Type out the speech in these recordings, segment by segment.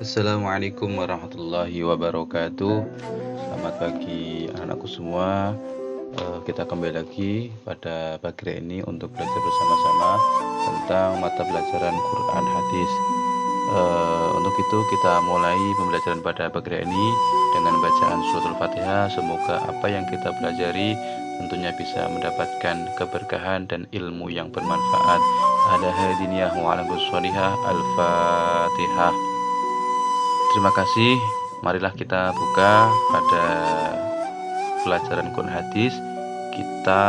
Assalamualaikum warahmatullahi wabarakatuh. Selamat pagi anak-anakku semua. Kita kembali lagi pada pagi ini untuk belajar bersama-sama tentang mata pelajaran Quran Hadis. Untuk itu kita mulai pembelajaran pada pagi ini dengan bacaan suratul Fatihah. Semoga apa yang kita pelajari tentunya bisa mendapatkan keberkahan dan ilmu yang bermanfaat. Ala hadiniyah wa ala gussolihah. Al-Fatihah. Terima kasih. Marilah kita buka pada pelajaran Quran Hadis. Kita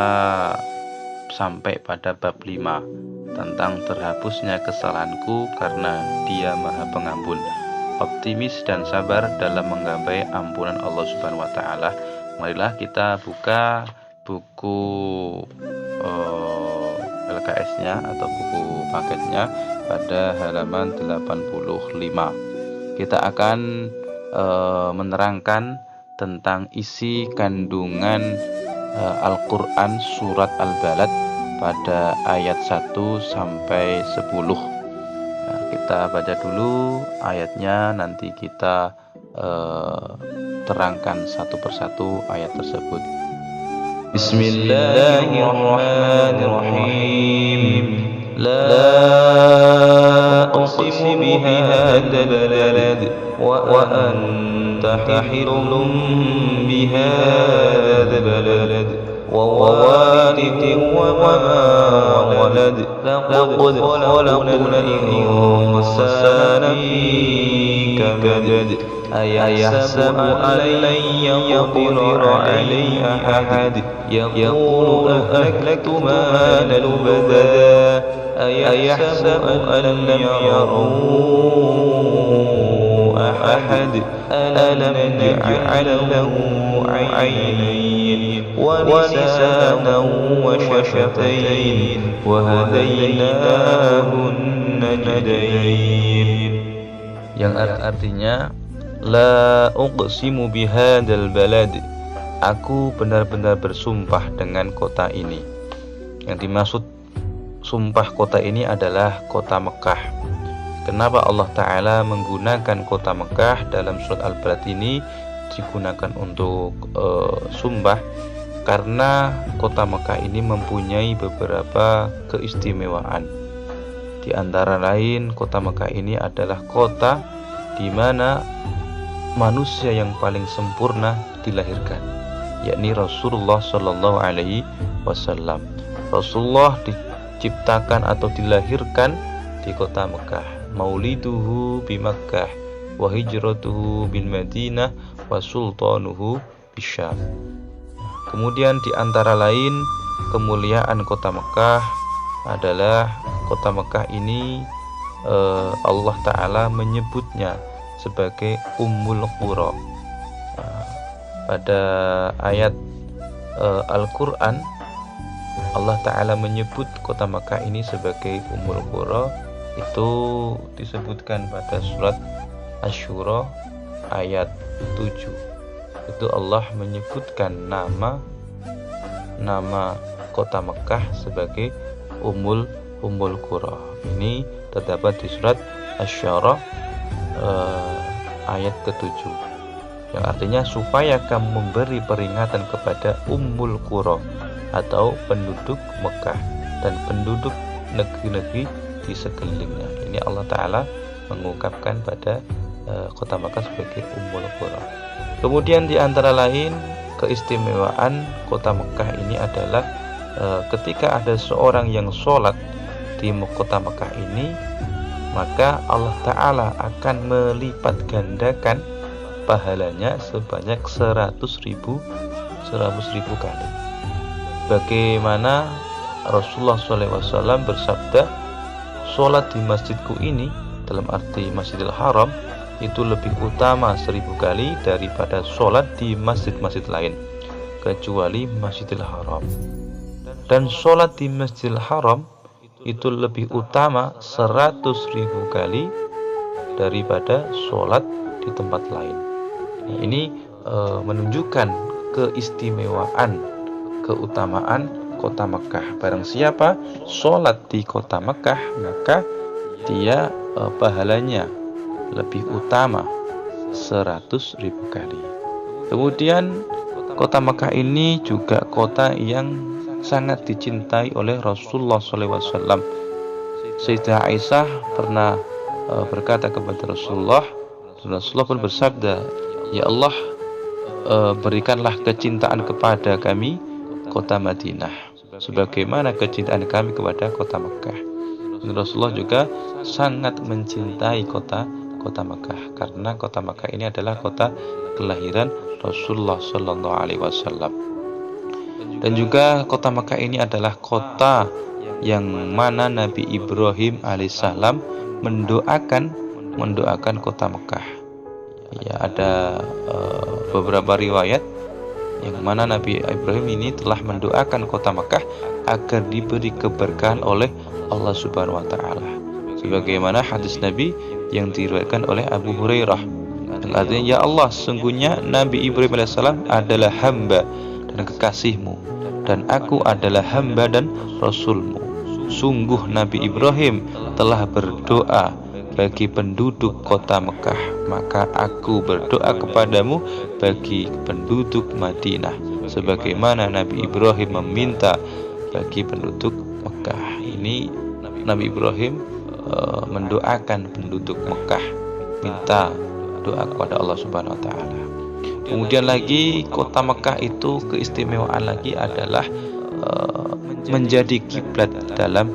sampai pada bab 5 tentang terhapusnya kesalahanku karena Dia Maha Pengampun. Optimis dan sabar dalam menggapai ampunan Allah Subhanahu wa taala. Marilah kita buka buku LKS-nya atau buku paketnya pada halaman 85. Kita akan menerangkan tentang isi kandungan Al-Quran surat Al-Balad pada ayat 1 sampai 10. Nah, kita baca dulu ayatnya, nanti kita terangkan satu persatu ayat tersebut. Bismillahirrahmanirrahim. La uqsimu bihadzal balad wa anta hilum bihadzal balad wa walidin wa ma walad laqad khalaqnal insana fi kabad ayahsabu an lan yaqdira alayhi ahad yaqulu ahlaktu malan lubada ayahsabu an lam yarahu ahad alam naj'al lahu 'aynayn wa lisanan wa shafatayn wa hadaynahu najdayn, yang artinya la uqsimu bihadzal balad, aku benar-benar bersumpah dengan kota ini. Yang dimaksud sumpah kota ini adalah kota Mekah. Kenapa Allah Ta'ala menggunakan kota Mekah dalam surat Al-Balad ini digunakan untuk sumpah? Karena kota Mekah ini mempunyai beberapa keistimewaan. Di antara lain, kota Mekah ini adalah kota di mana manusia yang paling sempurna dilahirkan, yakni Rasulullah Shallallahu Alaihi Wasallam. Rasulullah diciptakan atau dilahirkan di kota Mekah. Mauliduhu bi Makkah wa hijratuhu bil Madinah wa sultanuhu bisyam. Kemudian di antara lain kemuliaan kota Mekah adalah kota Mekah ini Allah Ta'ala menyebutnya sebagai Ummul Qura. Pada ayat Al-Quran Allah Ta'ala menyebut kota Mekah ini sebagai Ummul Qura. Itu disebutkan pada surat Asy-Syura ayat 7. Itu Allah menyebutkan nama kota Mekah sebagai Ummul Qura. Ini terdapat di surat Asy-Syura ayat ke-7, yang artinya supaya kamu memberi peringatan kepada Ummul Qura atau penduduk Mekah dan penduduk negeri-negeri di sekelilingnya. Ini Allah Ta'ala mengungkapkan pada kota Mekah sebagai Ummul Qura. Kemudian di antara lain keistimewaan kota Mekah ini adalah ketika ada seorang yang sholat di kota Mekah ini, maka Allah Ta'ala akan melipat gandakan pahalanya sebanyak 100.000 kali. Bagaimana Rasulullah SAW bersabda, sholat di masjidku ini, dalam arti Masjidil Haram, itu lebih utama 1000 kali daripada sholat di masjid-masjid lain kecuali Masjidil Haram. Dan sholat di Masjidil Haram itu lebih utama 100.000 kali daripada sholat di tempat lain. Nah, ini menunjukkan keistimewaan, keutamaan kota Mekah. Barang siapa sholat di kota Mekah, maka dia pahalanya lebih utama 100.000 kali. Kemudian kota Mekah ini juga kota yang sangat dicintai oleh Rasulullah SAW. Sayyidah Aisyah pernah berkata kepada Rasulullah, dan Rasulullah pun bersabda, "Ya Allah, berikanlah kecintaan kepada kami kota Madinah sebagaimana kecintaan kami kepada kota Mekah." Dan Rasulullah juga sangat mencintai kota Mekah karena kota Mekah ini adalah kota kelahiran Rasulullah Sallallahu Alaihi Wasallam. Dan juga kota Mekah ini adalah kota yang mana Nabi Ibrahim alaihissalam mendoakan kota Mekah. Ya, ada beberapa riwayat yang mana Nabi Ibrahim ini telah mendoakan kota Mekah agar diberi keberkahan oleh Allah Subhanahu wa taala. Sebagaimana hadis Nabi yang diriwayatkan oleh Abu Hurairah. Yang artinya, "Ya Allah, sesungguhnya Nabi Ibrahim alaihissalam adalah hamba dan kekasihmu, dan aku adalah hamba dan rasulmu. Sungguh Nabi Ibrahim telah berdoa bagi penduduk kota Mekah, maka aku berdoa kepadamu bagi penduduk Madinah, sebagaimana Nabi Ibrahim meminta bagi penduduk Mekah." Ini Nabi Ibrahim mendoakan penduduk Mekah, minta doa kepada Allah Subhanahu wa taala. Kemudian lagi kota Mekah itu keistimewaan lagi adalah menjadi kiblat dalam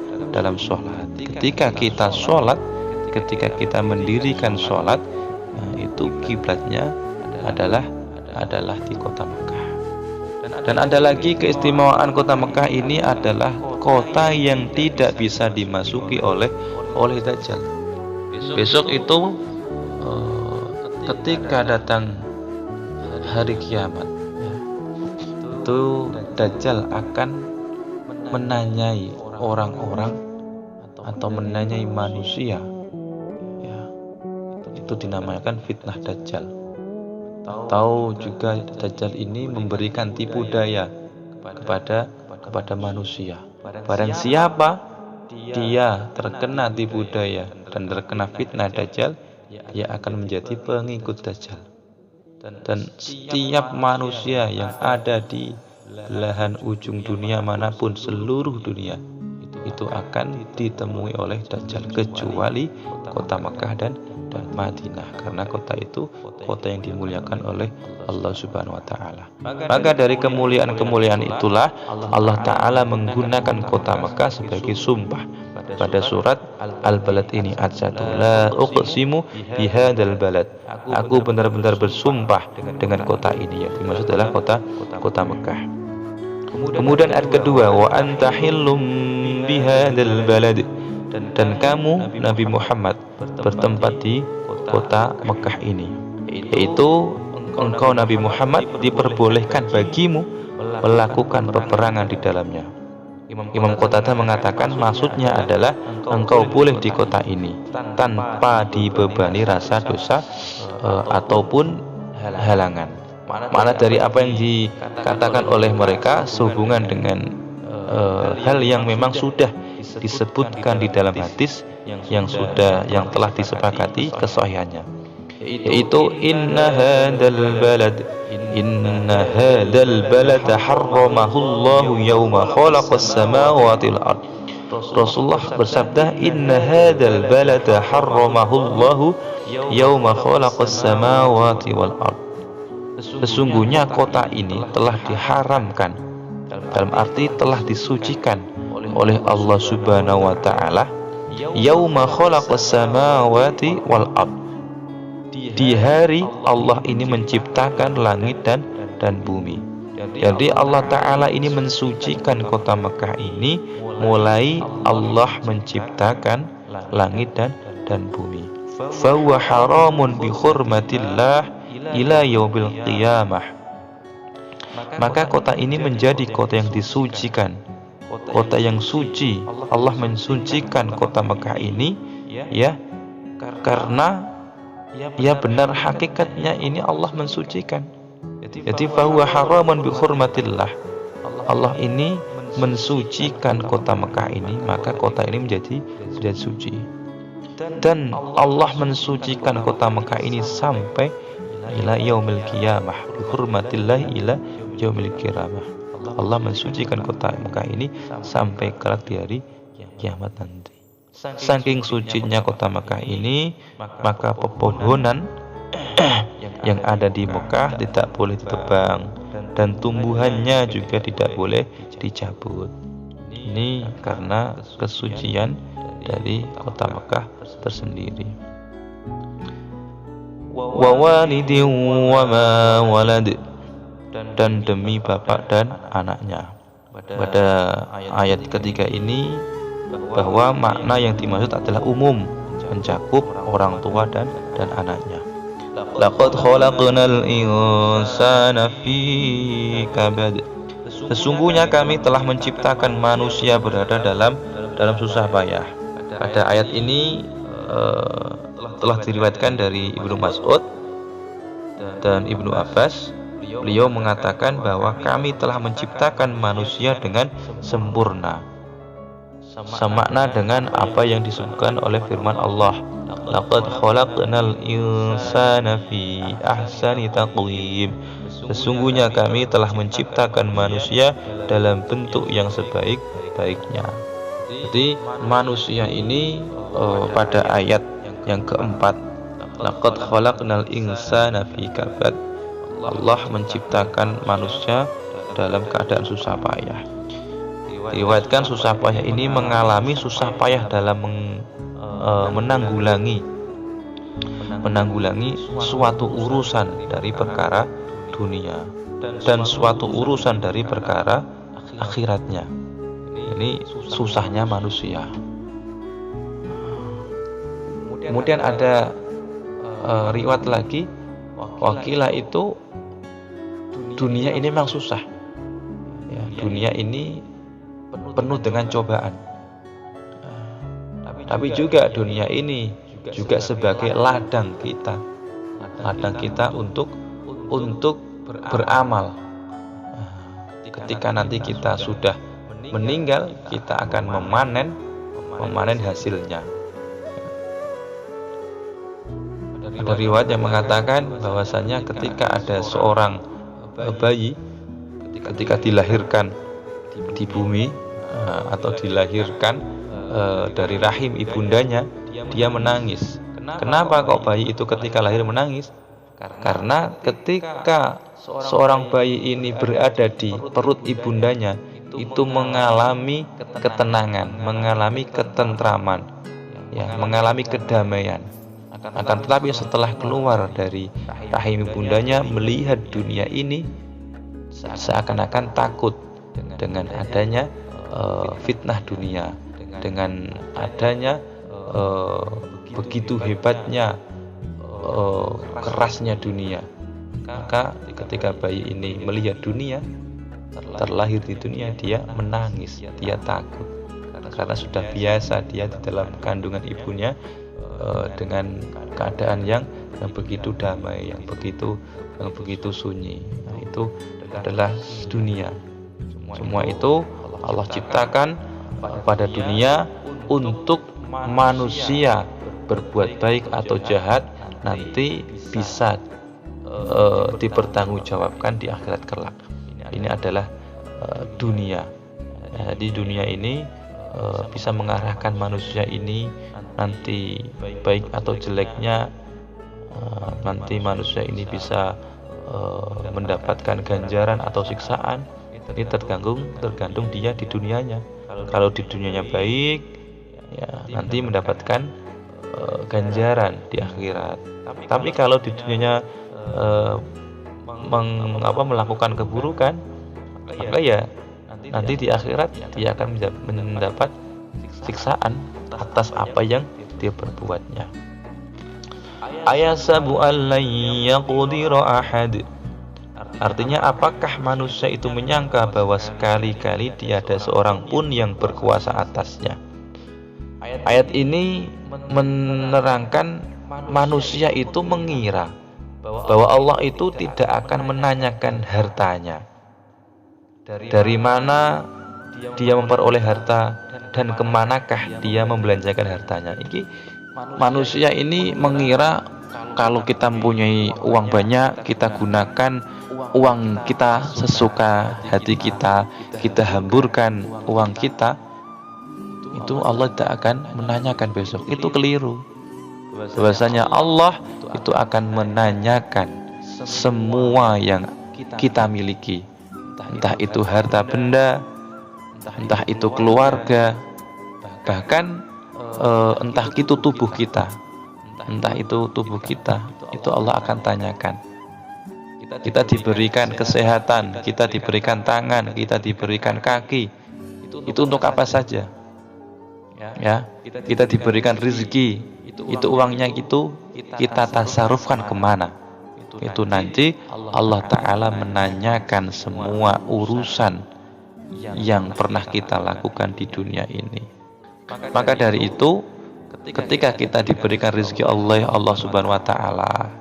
sholat. Ketika kita sholat, ketika kita mendirikan sholat, itu kiblatnya adalah di kota Mekah. Dan ada lagi keistimewaan kota Mekah ini adalah kota yang tidak bisa dimasuki oleh Dajjal. Besok itu ketika datang hari kiamat, itu Dajjal akan menanyai orang-orang atau menanyai manusia, ya, itu dinamakan fitnah Dajjal. Tahu juga Dajjal ini memberikan tipu daya kepada manusia. Barang siapa dia terkena tipu daya dan terkena fitnah Dajjal, ia akan menjadi pengikut Dajjal. Dan setiap manusia yang ada di belahan ujung dunia manapun, seluruh dunia, itu akan ditemui oleh Dajjal, kecuali kota Mekah dan Madinah, karena kota itu kota yang dimuliakan oleh Allah Subhanahu wa taala. Maka dari kemuliaan-kemuliaan itulah Allah taala menggunakan kota Mekah sebagai sumpah pada surat Al-Balad ini, ayat 1, "La uqsimu bihadzal balad." Aku benar-benar bersumpah dengan kota ini, yang dimaksud adalah kota Mekah. Kemudian ayat kedua, "Wa anta hillum bihadzal balad." Dan kamu Nabi Muhammad bertempat di kota Mekah ini, yaitu engkau Nabi Muhammad diperbolehkan bagimu melakukan peperangan di dalamnya. Imam Qatadah mengatakan maksudnya adalah engkau boleh di kota ini tanpa dibebani rasa dosa ataupun halangan. Mana dari apa yang dikatakan oleh mereka sehubungan dengan hal yang memang sudah disebutkan di dalam hadis yang telah disepakati kesahihannya, yaitu inna hadzal balad harramahu Allahu yauma khalaqas samawati wal ard. Rasulullah bersabda, inna hadzal balad harramahu Allahu yauma khalaqas samawati wal ard. Sesungguhnya kota ini telah diharamkan, dalam arti telah disucikan oleh Allah Subhanahu wa taala yauma khalaqas samawati wal ard, di hari Allah ini menciptakan langit dan bumi. Jadi Allah taala ini mensucikan kota Mekah ini mulai Allah menciptakan langit dan bumi. Fa huwa haramun bi hurmatillah ila yaumil qiyamah. Maka kota ini menjadi kota yang disucikan, kota yang suci. Allah mensucikan kota Mekah ini, ya, karena ya benar hakikatnya ini Allah mensucikan. Jadi fahuwa haraman bi hurmatillah. Allah ini mensucikan kota Mekah ini, maka kota ini menjadi suci. Dan Allah mensucikan kota Mekah ini sampai ila yaumil qiyamah, bi hurmatillah ila yaumil qiyamah. Allah mensucikan kota Mekah ini sampai kelak di hari kiamat nanti. Saking sucinya kota Mekah ini, maka pepohonan yang ada di Mekah tidak boleh ditebang dan tumbuhannya juga tidak boleh dicabut. Ini karena kesucian dari kota Mekah tersendiri. Wa walidin wa ma walad, dan demi bapak dan anaknya. Pada ayat ketiga ini bahwa makna yang dimaksud adalah umum, mencakup orang tua dan anaknya. Laqad khalaqnal insana fi kabad. Sesungguhnya kami telah menciptakan manusia berada dalam susah payah. Pada ayat ini telah diriwayatkan dari Ibnu Mas'ud dan Ibnu Abbas. Beliau mengatakan bahwa kami telah menciptakan manusia dengan sempurna, semakna dengan apa yang disebutkan oleh firman Allah, laqad khalaqnal insana fi ahsani taqwim. Sesungguhnya kami telah menciptakan manusia dalam bentuk yang sebaik-baiknya. Jadi manusia ini pada ayat yang keempat, laqad khalaqnal insana fi kabad, Allah menciptakan manusia dalam keadaan susah payah. Diriwayatkan susah payah ini mengalami susah payah dalam menanggulangi suatu urusan dari perkara dunia dan suatu urusan dari perkara akhiratnya. Ini susahnya manusia. Kemudian ada riwayat lagi, wakilah itu dunia ini memang susah. Ya, dunia ini penuh dengan cobaan. Tapi juga dunia ini juga sebagai ladang kita untuk beramal. Ketika nanti kita sudah meninggal, kita akan memanen hasilnya. Ada riwayat yang mengatakan bahwasanya ketika ada seorang bayi ketika dilahirkan di bumi atau dilahirkan dari rahim ibundanya, dia menangis. Kenapa kok bayi itu ketika lahir menangis? Karena ketika seorang bayi ini berada di perut ibundanya, itu mengalami ketenangan, mengalami ketentraman, ya, mengalami kedamaian. Akan tetapi setelah keluar dari rahim ibundanya, melihat dunia ini seakan-akan takut dengan adanya fitnah dunia, dengan adanya begitu hebatnya kerasnya dunia. Maka ketika bayi ini melihat dunia, terlahir di dunia, dia menangis, dia takut karena sudah biasa dia di dalam kandungan ibunya dengan keadaan yang begitu damai, yang begitu sunyi. Nah, itu adalah dunia. Semua itu Allah ciptakan pada dunia untuk manusia berbuat baik atau jahat nanti bisa dipertanggungjawabkan di akhirat kelak. Ini adalah dunia. Di dunia ini bisa mengarahkan manusia ini nanti baik atau jeleknya, nanti manusia ini bisa mendapatkan ganjaran atau siksaan. Ini tergantung dia di dunianya. Kalau di dunianya baik, ya nanti mendapatkan ganjaran di akhirat. Tapi kalau di dunianya melakukan keburukan, maka ya nanti di akhirat dia akan mendapat siksaan atas apa yang dia perbuatnya. Ayasabu allan yaqdira ahad. Artinya, apakah manusia itu menyangka bahwa sekali-kali tiada seorang pun yang berkuasa atasnya? Ayat ini menerangkan manusia itu mengira bahwa Allah itu tidak akan menanyakan hartanya, dari mana dia memperoleh harta dan kemanakah dia membelanjakan hartanya. Ini Manusia ini mengira kalau kita mempunyai uang banyak, kita gunakan uang kita sesuka hati kita, kita hamburkan uang kita, itu Allah tidak akan menanyakan besok. Itu keliru. Bahwasanya Allah itu akan menanyakan semua yang kita miliki, entah itu harta benda, entah itu keluarga, bahkan entah itu tubuh kita, itu Allah akan tanyakan. Kita diberikan kesehatan, kita diberikan tangan, kita diberikan kaki, itu untuk apa saja? Ya, kita diberikan rezeki, itu uangnya itu kita tasarufkan kemana? Itu nanti Allah Ta'ala menanyakan semua urusan yang pernah kita lakukan di dunia ini. Maka dari itu, ketika kita diberikan rezeki Allah Subhanahu wa Ta'ala,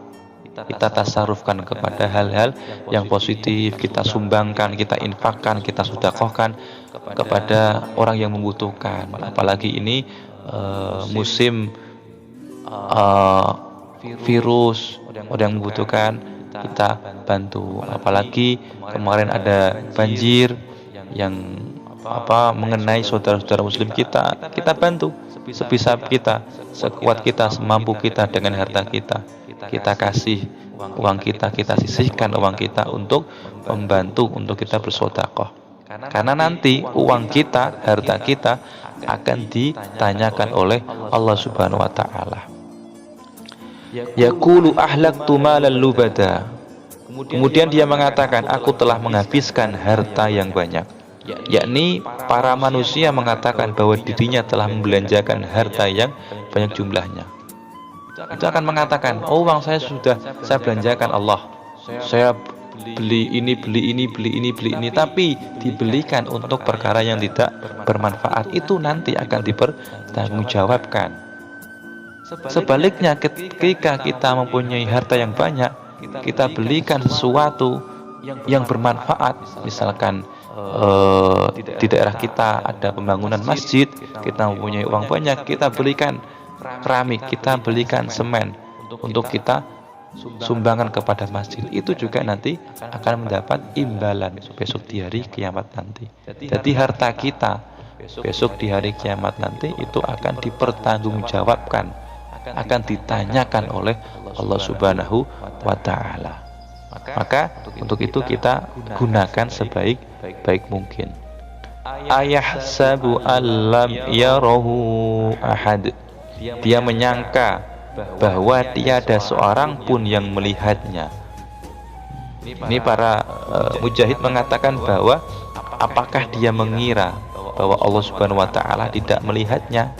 kita tasarufkan kepada hal-hal yang positif, kita sumbangkan, kita infakkan, kita sedekahkan kepada orang yang membutuhkan. Apalagi ini musim virus, ada yang membutuhkan, kita bantu. Apalagi kemarin ada banjir yang mengenai saudara-saudara muslim kita bantu sebisa kita, sekuat kita, semampu kita, dengan harta kita. Kita kasih uang kita sisihkan uang kita untuk membantu, untuk kita bersedekah. Karena nanti uang kita, harta kita akan ditanyakan oleh Allah Subhanahu wa Ta'ala. Yaqulu ahlaktu malal lubada. Kemudian dia mengatakan, aku telah menghabiskan harta yang banyak. Yakni para manusia mengatakan bahwa dirinya telah membelanjakan harta yang banyak jumlahnya. Itu akan mengatakan, oh, uang saya sudah saya belanjakan Allah, saya beli ini, tapi dibelikan untuk perkara yang tidak bermanfaat. Itu nanti akan dipertanggungjawabkan. Sebaliknya, ketika kita mempunyai harta yang banyak, kita belikan sesuatu yang bermanfaat. Misalkan di daerah kita ada pembangunan masjid, kita mempunyai uang banyak, kita belikan keramik, kita belikan semen untuk kita sumbangkan kepada masjid. Itu juga nanti akan mendapat imbalan besok di hari kiamat nanti. Jadi harta kita besok di hari kiamat nanti itu akan dipertanggungjawabkan, akan ditanyakan oleh Allah Subhanahu wa Ta'ala. Maka untuk itu kita gunakan sebaik mungkin. Ayahsabu allam yarahu ahad. Dia menyangka bahwa tiada seorang pun yang melihatnya. Ini para mujahid mengatakan bahwa apakah dia mengira bahwa Allah Subhanahu wa Ta'ala tidak melihatnya?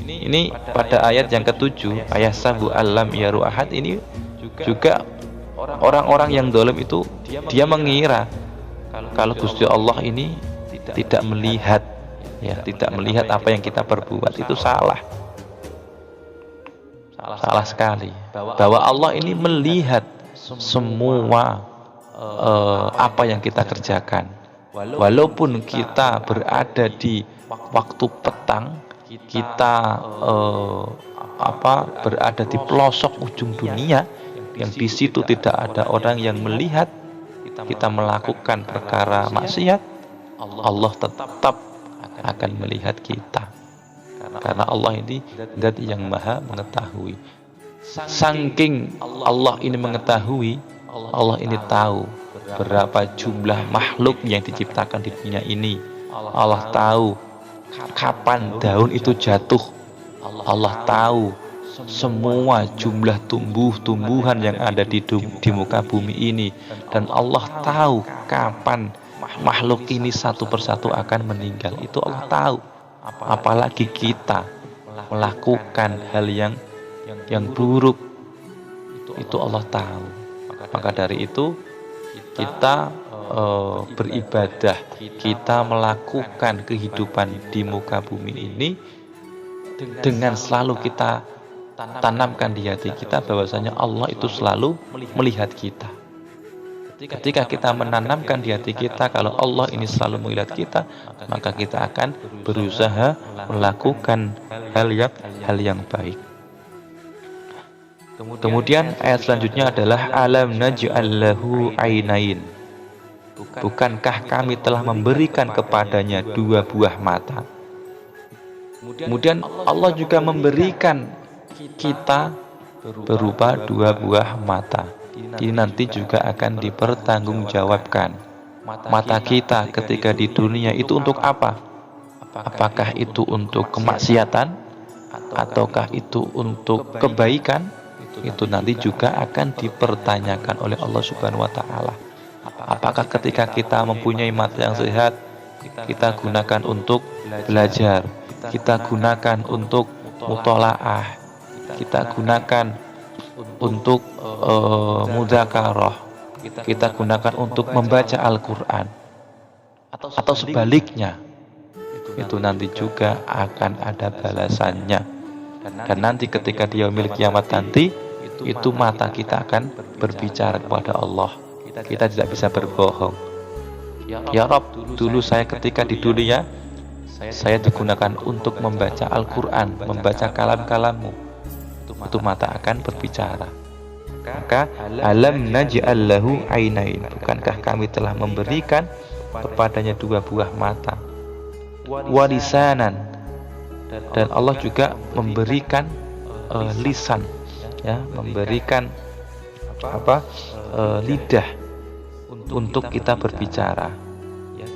Ini pada ayat yang ke-7, ayahsabu allam yarahu ahad, ini juga orang-orang yang zalim itu dia mengira kalau Gusti Allah ini tidak melihat, ya, tidak melihat apa yang kita perbuat. Itu salah sekali. Bahwa Allah ini melihat semua apa yang kita kerjakan. Walaupun kita berada di waktu petang, kita berada di pelosok ujung dunia, yang di situ tidak ada orang yang melihat kita melakukan perkara maksiat, Allah tetap akan melihat kita. Karena Allah ini zat yang maha mengetahui. Saking Allah ini mengetahui, Allah ini tahu berapa jumlah makhluk yang diciptakan di dunia ini. Allah tahu kapan daun itu jatuh. Allah tahu semua jumlah tumbuhan yang ada di muka bumi ini. Dan Allah tahu kapan makhluk ini satu persatu akan meninggal. Itu Allah tahu. Apalagi kita melakukan hal yang buruk, itu Allah tahu. Maka dari itu kita beribadah, kita melakukan kehidupan di muka bumi ini dengan selalu kita tanamkan di hati kita bahwasanya Allah itu selalu melihat kita. Ketika kita menanamkan di hati kita kalau Allah ini selalu melihat kita, maka kita akan berusaha melakukan hal yang baik. Kemudian ayat selanjutnya adalah alam naj'al lahu ainain. Bukankah kami telah memberikan kepadanya dua buah mata? Kemudian Allah juga memberikan kita berupa dua buah mata. Ini nanti juga akan dipertanggungjawabkan. Mata kita ketika di dunia itu untuk apa? Apakah itu untuk kemaksiatan? Ataukah itu untuk kebaikan? Itu nanti juga akan dipertanyakan oleh Allah Subhanahu wa Ta'ala. Apakah ketika kita mempunyai mata yang sehat, kita gunakan untuk belajar, kita gunakan untuk mutolaah, kita gunakan untuk mudzakarah, kita gunakan untuk membaca Al-Quran, atau sebaliknya, itu nanti juga akan ada balasannya. Dan nanti ketika di yaumil kiamat nanti, itu mata kita akan berbicara kepada Allah. Kita tidak bisa berbohong. Ya Rob, dulu saya ketika di dunia, saya digunakan untuk membaca Al-Quran, membaca kalam-kalammu. Itu mata akan berbicara. Maka alam naj'al lahu ainain. Bukankah kami telah memberikan kepadanya dua buah mata, walisanan, dan Allah juga memberikan lisan, ya, memberikan lidah untuk kita berbicara.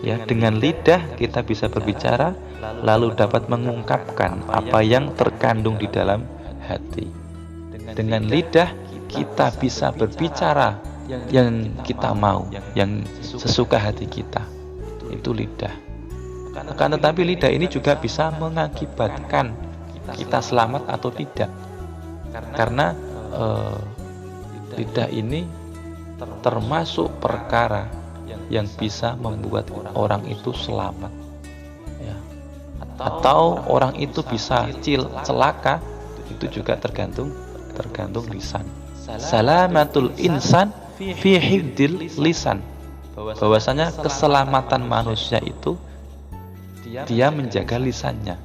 Ya, dengan lidah kita bisa berbicara, lalu dapat mengungkapkan apa yang terkandung di dalam hati. Dengan lidah kita bisa berbicara yang kita mau, yang sesuka hati kita. Itu lidah. Akan tetapi lidah ini juga bisa mengakibatkan kita selamat atau tidak. Karena lidah ini termasuk perkara yang bisa membuat orang itu selamat, ya. Atau orang itu bisa celaka, itu juga tergantung lisan. Salamatul insan fi hifdil lisan. Bahwasanya keselamatan manusia itu dia menjaga lisannya.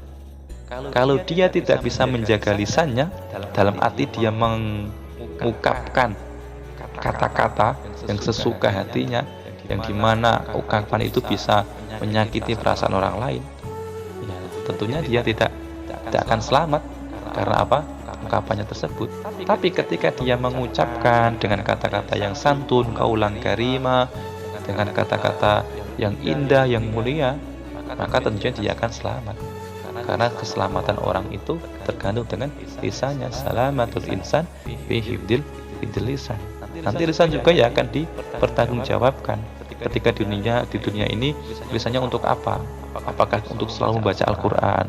Kalau dia tidak bisa menjaga lisannya, dalam arti dia mengungkapkan kata-kata yang sesuka hatinya, yang dimana ungkapan itu bisa menyakiti perasaan orang lain, ya, tentunya dia tidak akan selamat. Karena apa? Ungkapannya tersebut. Tapi ketika dia mengucapkan dengan kata-kata yang santun, kaulan karima, dengan kata-kata yang indah, yang mulia, maka tentunya dia akan selamat. Karena keselamatan orang itu tergantung dengan lisannya. Salamatul insan fi hifdil lisan. Nanti lisan juga ya akan dipertanggungjawabkan. Ketika di dunia ini lisannya untuk apa? Apakah untuk selalu membaca Al-Quran?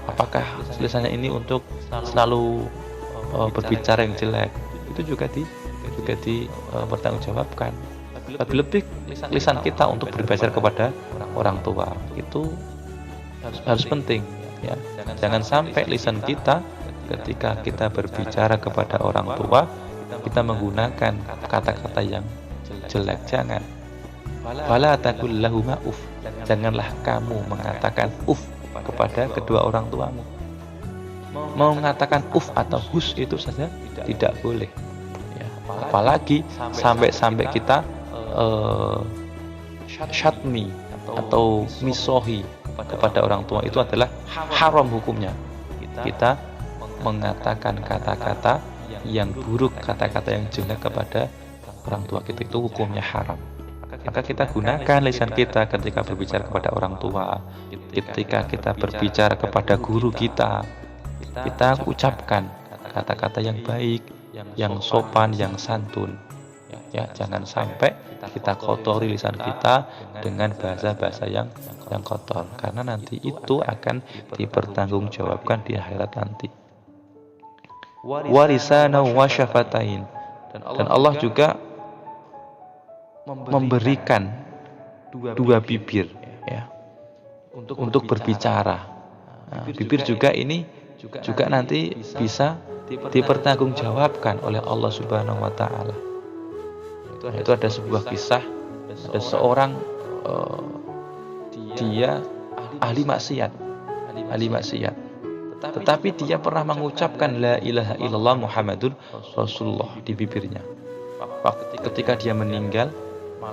Apakah lisannya ini untuk selalu berbicara yang jelek? Itu juga dipertanggungjawabkan. Lebih-lebih lisan kita untuk berbicara kepada orang tua itu harus penting, ya. Jangan sampai lisan kita ketika kita berbicara kepada orang tua kita menggunakan kata-kata yang jelek. Jangan. Wala taqul lahuma uf. Janganlah kamu mengatakan uf kepada kedua orang tuamu. Mau mengatakan uf atau hus itu saja tidak boleh, ya. Apalagi sampai kita syatmi atau misohi kepada orang tua, itu adalah haram hukumnya. Kita mengatakan kata-kata yang buruk, kata-kata yang jelek kepada orang tua kita, itu hukumnya haram. Maka kita gunakan lisan kita ketika berbicara kepada orang tua, ketika kita berbicara kepada guru kita ucapkan kata-kata yang baik, yang sopan, yang santun, ya. Jangan sampai kita kotori lisan kita dengan bahasa-bahasa yang kotor, karena nanti itu akan dipertanggungjawabkan di akhirat nanti. Warisana wa syafatain, dan Allah juga memberikan dua bibir, ya, untuk berbicara. Nah, bibir juga ini juga nanti bisa dipertanggungjawabkan oleh Allah Subhanahu wa Ta'ala. Itu ada sebuah kisah, ada seorang dia ahli maksiat, tetapi dia pernah mengucapkan la ilaha illallah Muhammadur Rasulullah di bibirnya. Ketika dia meninggal,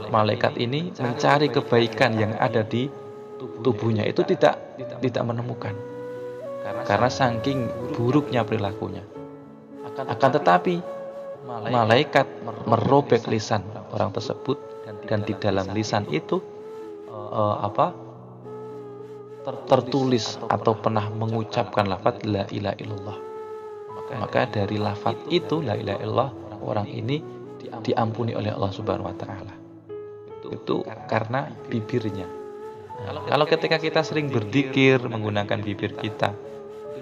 malaikat ini mencari kebaikan yang ada di tubuhnya itu tidak menemukan, karena saking buruknya perilakunya. Akan tetapi malaikat merobek lisan orang tersebut, dan di dalam lisan itu tertulis atau pernah mengucapkan lafaz la ilaha illallah. Maka dari lafaz itu la ilaha illallah, orang ini diampuni oleh Allah Subhanahu wa taala. Itu karena bibirnya. Kalau ketika kita sering berzikir menggunakan bibir kita,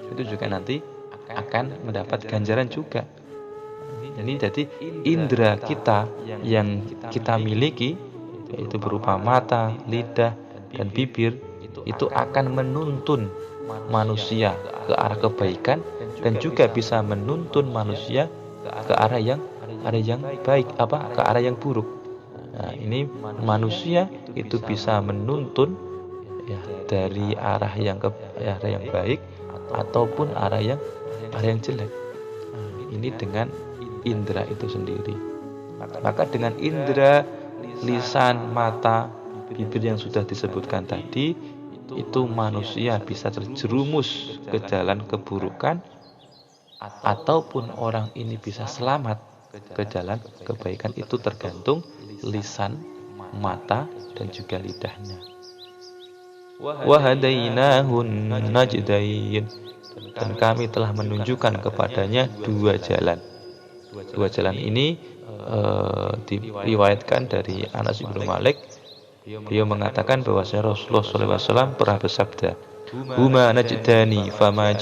itu juga nanti akan mendapat ganjaran juga. Ini jadi indera kita yang kita miliki, yaitu berupa mata, lidah, dan bibir, itu akan menuntun manusia ke arah kebaikan, dan juga bisa menuntun manusia ke arah yang baik, ke arah yang buruk. Nah, ini manusia itu bisa menuntun dari arah yang baik ataupun arah yang jelek. Ini dengan indera itu sendiri. Maka dengan indera lisan, mata, bibir yang sudah disebutkan tadi, itu manusia bisa terjerumus ke jalan keburukan, ataupun orang ini bisa selamat ke jalan kebaikan. Itu tergantung lisan, mata, dan juga lidahnya. Wahadainahun najdain, dan kami telah menunjukkan kepadanya dua jalan. Dua jalan ini diriwayatkan dari Anas bin Malik. Beliau mengatakan bahwasanya Rasulullah SAW pernah bersabda, huma najdani fama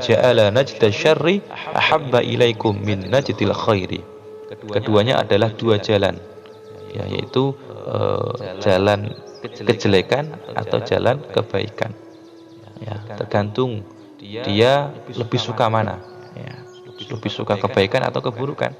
ja'ala najda syarri ahabba ilaikum min najdil khairi. Keduanya adalah dua jalan, yaitu jalan kejelekan atau jalan kebaikan. Tergantung dia lebih suka mana, lebih suka kebaikan atau keburukan.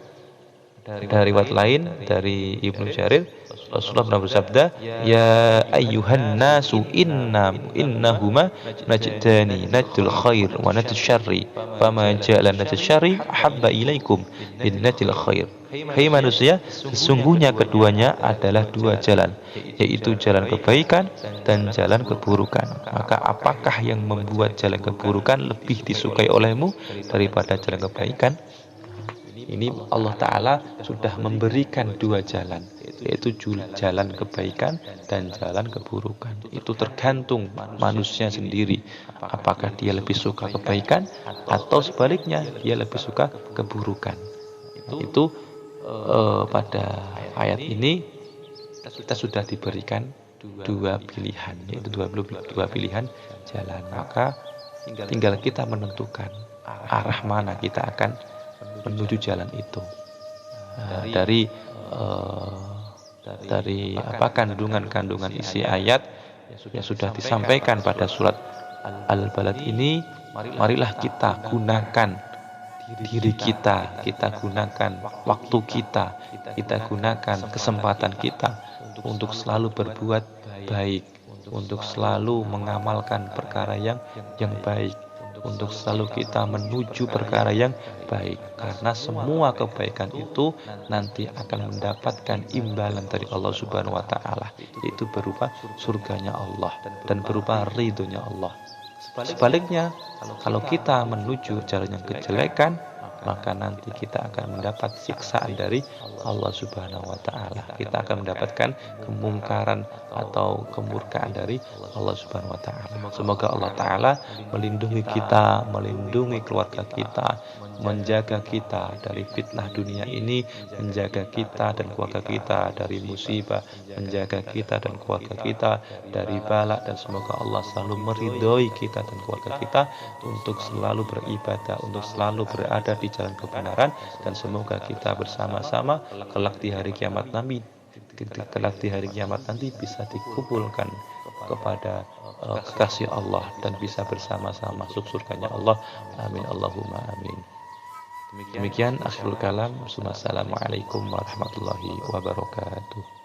Dari riwayat lain dari Ibnu Jarir, Rasulullah pernah bersabda, ya ayyuhan nasu innahuma najdani, najdul khair wa najdul syarri, fama ja'ala najdul syarri ahabba ilaikum min najdil khair. Hai manusia, sesungguhnya keduanya adalah dua jalan, yaitu jalan kebaikan dan jalan keburukan. Maka apakah yang membuat jalan keburukan lebih disukai olehmu daripada jalan kebaikan? Ini Allah Ta'ala sudah memberikan dua jalan, yaitu jalan kebaikan dan jalan keburukan. Itu tergantung manusia sendiri, apakah dia lebih suka kebaikan atau sebaliknya dia lebih suka keburukan. Itu pada ayat ini kita sudah diberikan dua pilihan, yaitu dua pilihan jalan. Maka tinggal kita menentukan arah mana kita akan menuju jalan itu. Dari kandungan isi ayat yang sudah disampaikan pada surat Al-Balad ini, marilah kita gunakan diri kita gunakan waktu kita gunakan kesempatan kita untuk selalu berbuat baik, untuk selalu mengamalkan perkara yang baik, untuk selalu kita menuju perkara yang baik, karena semua kebaikan itu nanti akan mendapatkan imbalan dari Allah Subhanahu wa taala, yaitu berupa surganya Allah dan berupa ridhonya Allah. Sebaliknya, kalau kita menuju jalan yang kejelekan, maka nanti kita akan mendapat siksaan dari Allah Subhanahu wa taala. Kita akan mendapatkan kemungkaran atau kemurkaan dari Allah Subhanahu wa taala. Semoga Allah taala melindungi kita, melindungi keluarga kita, menjaga kita dari fitnah dunia ini, menjaga kita dan keluarga kita dari musibah, menjaga kita dan keluarga kita dari bala, dan semoga Allah selalu meridhoi kita dan keluarga kita untuk selalu beribadah, untuk selalu berada di jalan kebenaran, dan semoga kita bersama-sama kelak di hari kiamat nanti bisa dikumpulkan kepada kekasih Allah dan bisa bersama-sama masuk surganya Allah. Amin Allahumma amin. Demikian akhirul kalam. Wassalamualaikum warahmatullahi wabarakatuh.